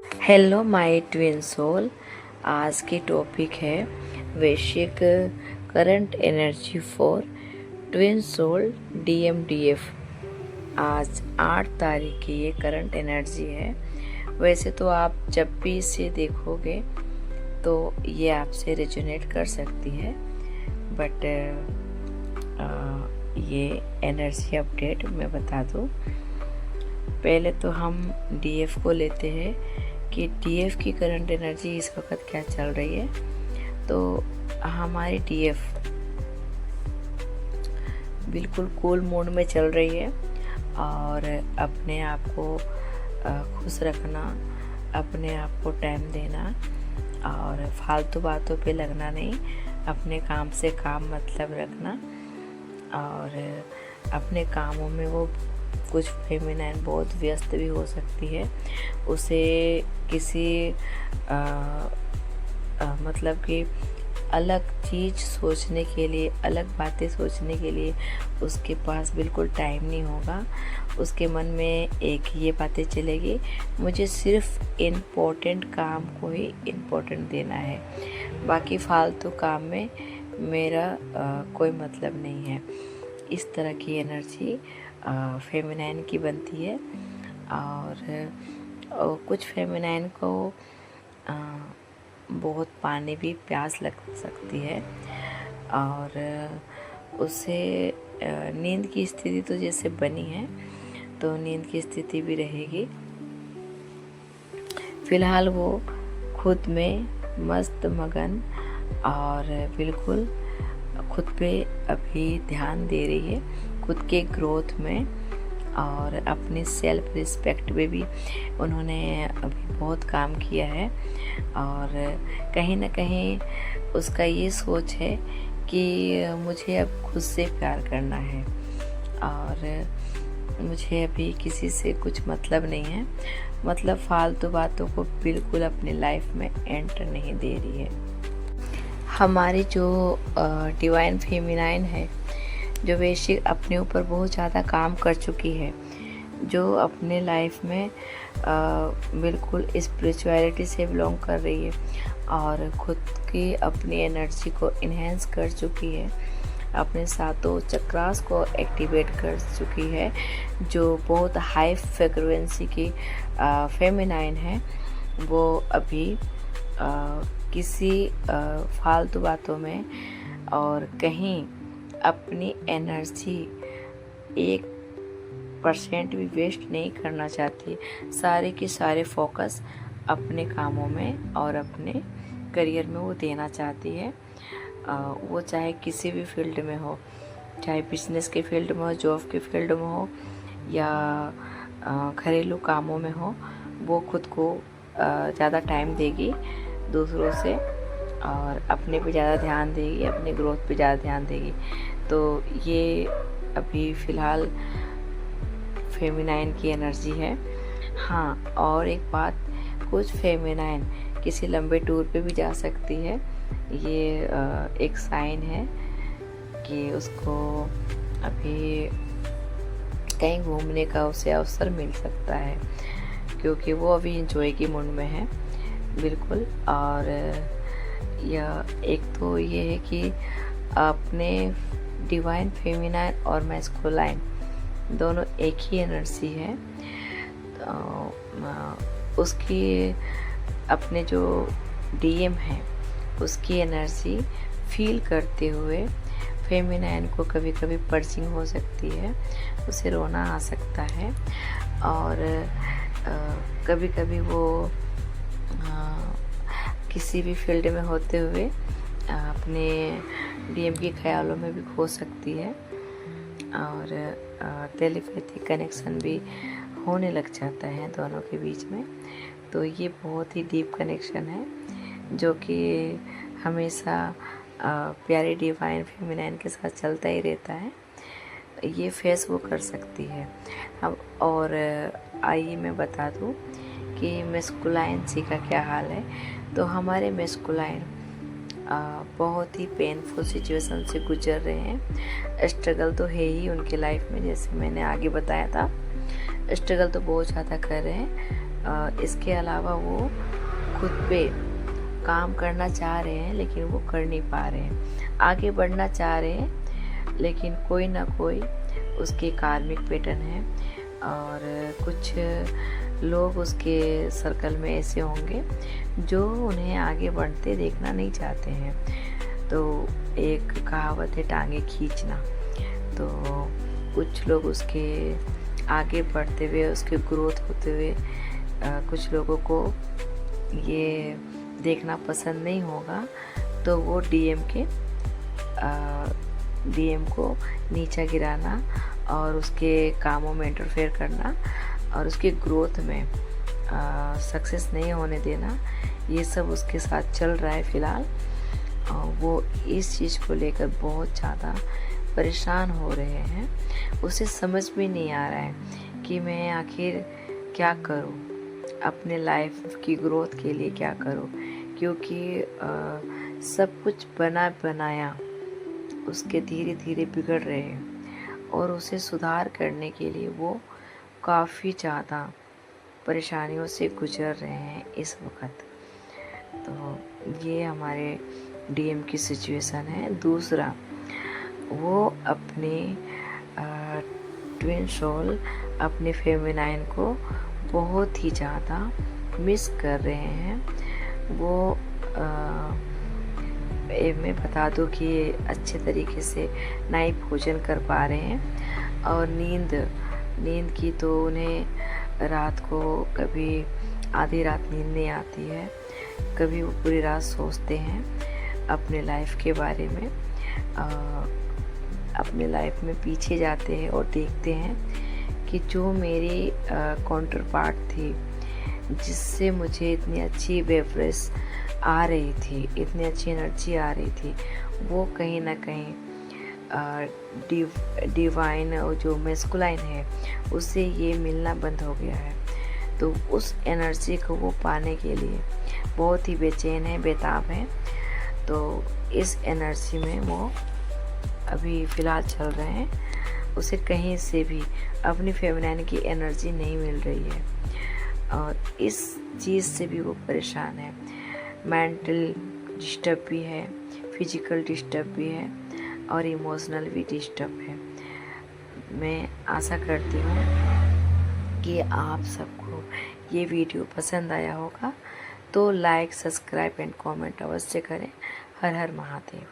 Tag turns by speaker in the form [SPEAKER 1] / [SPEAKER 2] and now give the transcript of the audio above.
[SPEAKER 1] Hello my twin soul. आज की topic है वैश्विक current energy for twin soul DMDF। आज 8 तारीख की ये करंट एनर्जी है। वैसे तो आप जब भी इसे देखोगे तो ये आपसे रेजोनेट कर सकती है, बट ये एनर्जी अपडेट मैं बता दूँ। पहले तो हम DF को लेते हैं कि DF की करंट एनर्जी इस वक्त क्या चल रही है। तो हमारी DF बिल्कुल कूल मूड में चल रही है और अपने आप को खुश रखना, अपने आप को टाइम देना और फालतू बातों पे लगना नहीं, अपने काम से काम मतलब रखना। और अपने कामों में वो कुछ फेमिनाइन बहुत व्यस्त भी हो सकती है, उसे किसी मतलब कि अलग चीज़ सोचने के लिए, अलग बातें सोचने के लिए उसके पास बिल्कुल टाइम नहीं होगा। उसके मन में एक ये बातें चलेगी, मुझे सिर्फ इम्पोर्टेंट काम को ही इम्पोर्टेंट देना है, बाकी फालतू काम में मेरा कोई मतलब नहीं है। इस तरह की एनर्जी फेमिनाइन की बनती है। और कुछ फेमिनाइन को बहुत पानी भी प्यास लग सकती है और उसे नींद की स्थिति तो जैसे बनी है तो नींद की स्थिति भी रहेगी। फिलहाल वो खुद में मस्त मगन और बिल्कुल खुद पे अभी ध्यान दे रही है, खुद के ग्रोथ में और अपनी सेल्फ रिस्पेक्ट पे भी उन्होंने अभी बहुत काम किया है। और कहीं ना कहीं उसका ये सोच है कि मुझे अब खुद से प्यार करना है और मुझे अभी किसी से कुछ मतलब नहीं है, मतलब फालतू बातों को बिल्कुल अपनी लाइफ में एंटर नहीं दे रही है। हमारी जो डिवाइन फेमिनाइन है, जो वैश्विक अपने ऊपर बहुत ज़्यादा काम कर चुकी है, जो अपने लाइफ में बिल्कुल स्पिरिचुअलिटी से बिलोंग कर रही है और ख़ुद की अपनी एनर्जी को इन्हेंस कर चुकी है, अपने सातों चक्रास को एक्टिवेट कर चुकी है, जो बहुत हाई फ्रिक्वेंसी की फेमिनाइन है, वो अभी किसी फालतू बातों में और कहीं अपनी एनर्जी 1% भी वेस्ट नहीं करना चाहती। सारे के सारे फोकस अपने कामों में और अपने करियर में वो देना चाहती है। वो चाहे किसी भी फील्ड में हो, चाहे बिजनेस के फील्ड में हो, जॉब के फील्ड में हो या घरेलू कामों में हो, वो खुद को ज़्यादा टाइम देगी दूसरों से और अपने पे ज़्यादा ध्यान देगी, अपने ग्रोथ पे ज़्यादा ध्यान देगी। तो ये अभी फ़िलहाल फेमिनाइन की एनर्जी है। हाँ, और एक बात, कुछ फेमिनाइन किसी लंबे टूर पे भी जा सकती है। ये एक साइन है कि उसको अभी कहीं घूमने का उसे अवसर मिल सकता है, क्योंकि वो अभी इंजॉय की मूड में है बिल्कुल। और यह एक तो ये है कि अपने डिवाइन फेमिनाइन और मैस्कुलाइन दोनों एक ही एनर्जी है। तो उसकी अपने जो DM है उसकी एनर्जी फील करते हुए फेमिनाइन को कभी कभी पर्चिंग हो सकती है, उसे रोना आ सकता है और कभी कभी वो किसी भी फील्ड में होते हुए अपने DM के ख्यालों में भी खो सकती है और टेलीपैथिक कनेक्शन भी होने लग जाता है दोनों के बीच में। तो ये बहुत ही डीप कनेक्शन है जो कि हमेशा प्यारी डिवाइन फेमिनाइन के साथ चलता ही रहता है। ये फेस वो कर सकती है हम। और आइए मैं बता दूं कि मैस्कुलाइन सी का क्या हाल है। तो हमारे मैस्कुलाइन बहुत ही पेनफुल सिचुएशन से गुजर रहे हैं। स्ट्रगल तो है ही उनके लाइफ में, जैसे मैंने आगे बताया था, स्ट्रगल तो बहुत ज़्यादा कर रहे हैं, इसके अलावा वो खुद पे काम करना चाह रहे हैं लेकिन वो कर नहीं पा रहे हैं, आगे बढ़ना चाह रहे हैं लेकिन कोई ना कोई उसके कार्मिक पैटर्न है। और कुछ लोग उसके सर्कल में ऐसे होंगे जो उन्हें आगे बढ़ते देखना नहीं चाहते हैं। तो एक कहावत है टांगे खींचना, तो कुछ लोग उसके आगे बढ़ते हुए, उसके ग्रोथ होते हुए कुछ लोगों को ये देखना पसंद नहीं होगा, तो वो डीएम को नीचा गिराना और उसके कामों में इंटरफेयर करना और उसके ग्रोथ में सक्सेस नहीं होने देना, ये सब उसके साथ चल रहा है फ़िलहाल। वो इस चीज़ को लेकर बहुत ज़्यादा परेशान हो रहे हैं। उसे समझ में नहीं आ रहा है कि मैं आखिर क्या करूं, अपने लाइफ की ग्रोथ के लिए क्या करूं, क्योंकि सब कुछ बना बनाया उसके धीरे धीरे बिगड़ रहे हैं और उसे सुधार करने के लिए वो काफ़ी ज़्यादा परेशानियों से गुजर रहे हैं इस वक्त। तो ये हमारे डीएम की सिचुएशन है। दूसरा, वो अपने ट्विन सोल, अपने फेमिनाइन को बहुत ही ज़्यादा मिस कर रहे हैं। वो मैं बता दूं कि अच्छे तरीके से नहीं भोजन कर पा रहे हैं और नींद की तो उन्हें रात को कभी आधी रात नींद नहीं आती है, कभी वो पूरी रात सोचते हैं अपने लाइफ के बारे में। अपने लाइफ में पीछे जाते हैं और देखते हैं कि जो मेरी काउंटर पार्ट थी, जिससे मुझे इतनी अच्छी वेवरेज आ रही थी, इतनी अच्छी एनर्जी आ रही थी, वो कहीं ना कहीं डिवाइन जो मैस्कुलाइन है उससे ये मिलना बंद हो गया है। तो उस एनर्जी को वो पाने के लिए बहुत ही बेचैन है, बेताब है। तो इस एनर्जी में वो अभी फ़िलहाल चल रहे हैं। उसे कहीं से भी अपनी फेमिनाइन की एनर्जी नहीं मिल रही है और इस चीज़ से भी वो परेशान है। मेंटल डिस्टर्ब भी है, फिजिकल डिस्टर्ब भी है और इमोशनल भी डिस्टर्ब है। मैं आशा करती हूँ कि आप सबको ये वीडियो पसंद आया होगा, तो लाइक, सब्सक्राइब एंड कमेंट अवश्य करें। हर हर महादेव।